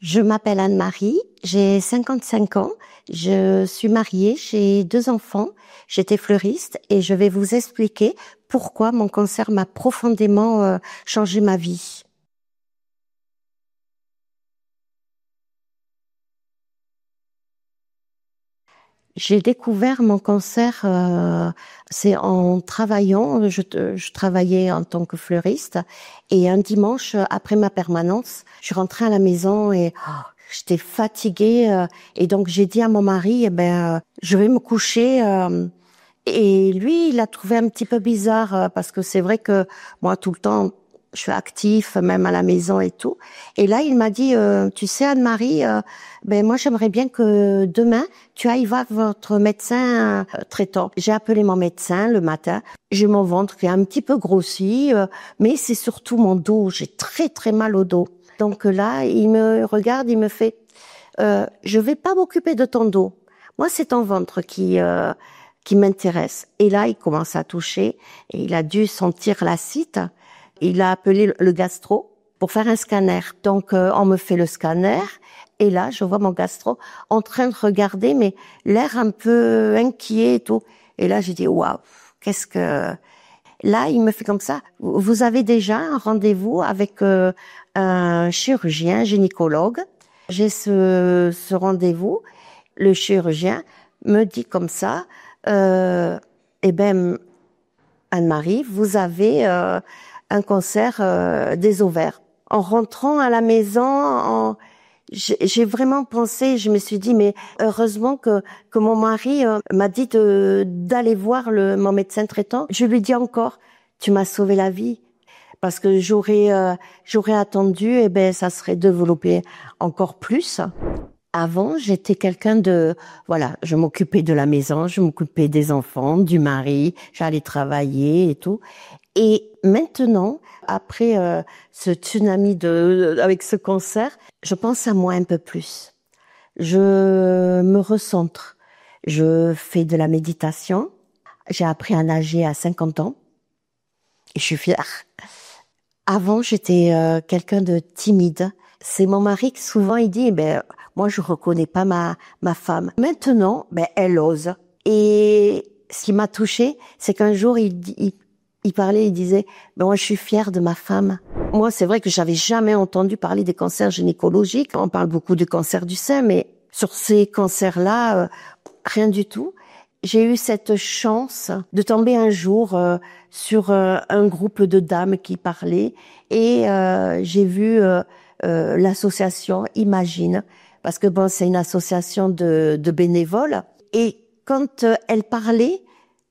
Je m'appelle Anne-Marie, j'ai 55 ans, je suis mariée, j'ai 2 enfants, j'étais fleuriste et je vais vous expliquer pourquoi mon cancer m'a profondément changé ma vie. J'ai découvert mon cancer, c'est en travaillant, je travaillais en tant que fleuriste et un dimanche après ma permanence, je suis rentrée à la maison et j'étais fatiguée et donc j'ai dit à mon mari, je vais me coucher. Et lui, il a trouvé un petit peu bizarre parce que c'est vrai que moi, tout le temps, je suis actif, même à la maison et tout. Et là, il m'a dit, tu sais, Anne-Marie, moi, j'aimerais bien que demain, tu ailles voir votre médecin traitant. J'ai appelé mon médecin le matin. J'ai mon ventre qui est un petit peu grossi, mais c'est surtout mon dos. J'ai très, très mal au dos. Donc là, il me regarde, il me fait, je vais pas m'occuper de ton dos. Moi, c'est ton ventre qui m'intéresse. Et là, il commence à toucher et il a dû sentir l'acide. Il a appelé le gastro pour faire un scanner. Donc, on me fait le scanner et là, je vois mon gastro en train de regarder, mais l'air un peu inquiet et tout. Et là, j'ai dit, waouh, qu'est-ce que... Là, il me fait comme ça. Vous avez déjà un rendez-vous avec un chirurgien, gynécologue. J'ai ce rendez-vous. Le chirurgien me dit comme ça, eh ben, Anne-Marie, vous avez un cancer des ovaires. En rentrant à la maison, j'ai vraiment pensé, je me suis dit, mais heureusement que mon mari m'a dit d'aller voir mon médecin traitant. Je lui dis encore, tu m'as sauvé la vie. Parce que j'aurais attendu, ça serait développé encore plus. Avant, j'étais quelqu'un voilà, je m'occupais de la maison, je m'occupais des enfants, du mari, j'allais travailler et tout. Et maintenant, après ce tsunami avec ce cancer, je pense à moi un peu plus. Je me recentre. Je fais de la méditation. J'ai appris à nager à 50 ans et je suis fière. Avant, j'étais quelqu'un de timide. C'est mon mari qui souvent il dit, moi je reconnais pas ma femme. Maintenant, elle ose. Et ce qui m'a touchée, c'est qu'un jour il parlait, il disait, moi je suis fière de ma femme. Moi, c'est vrai que j'avais jamais entendu parler des cancers gynécologiques. On parle beaucoup du cancer du sein, mais sur ces cancers-là, rien du tout. J'ai eu cette chance de tomber un jour sur un groupe de dames qui parlaient et j'ai vu l'association Imagine, parce que c'est une association de bénévoles. Et quand elle parlait,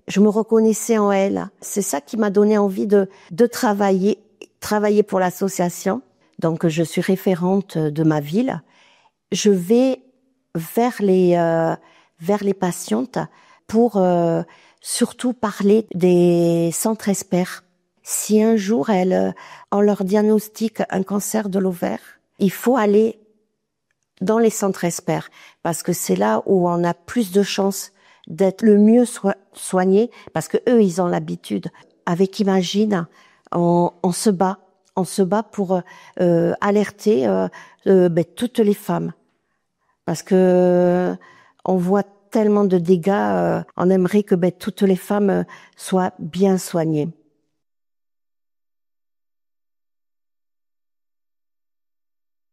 je me reconnaissais en elle. C'est ça qui m'a donné envie de travailler pour l'association. Donc je suis référente de ma ville. Je vais vers les patientes pour surtout parler des centres experts. Si un jour on leur diagnostique un cancer de l'ovaire, il faut aller dans les centres experts parce que c'est là où on a plus de chances d'être le mieux soigné parce que eux ils ont l'habitude. Avec Imagine, on se bat pour alerter toutes les femmes parce que on voit tellement de dégâts, on aimerait que toutes les femmes soient bien soignées.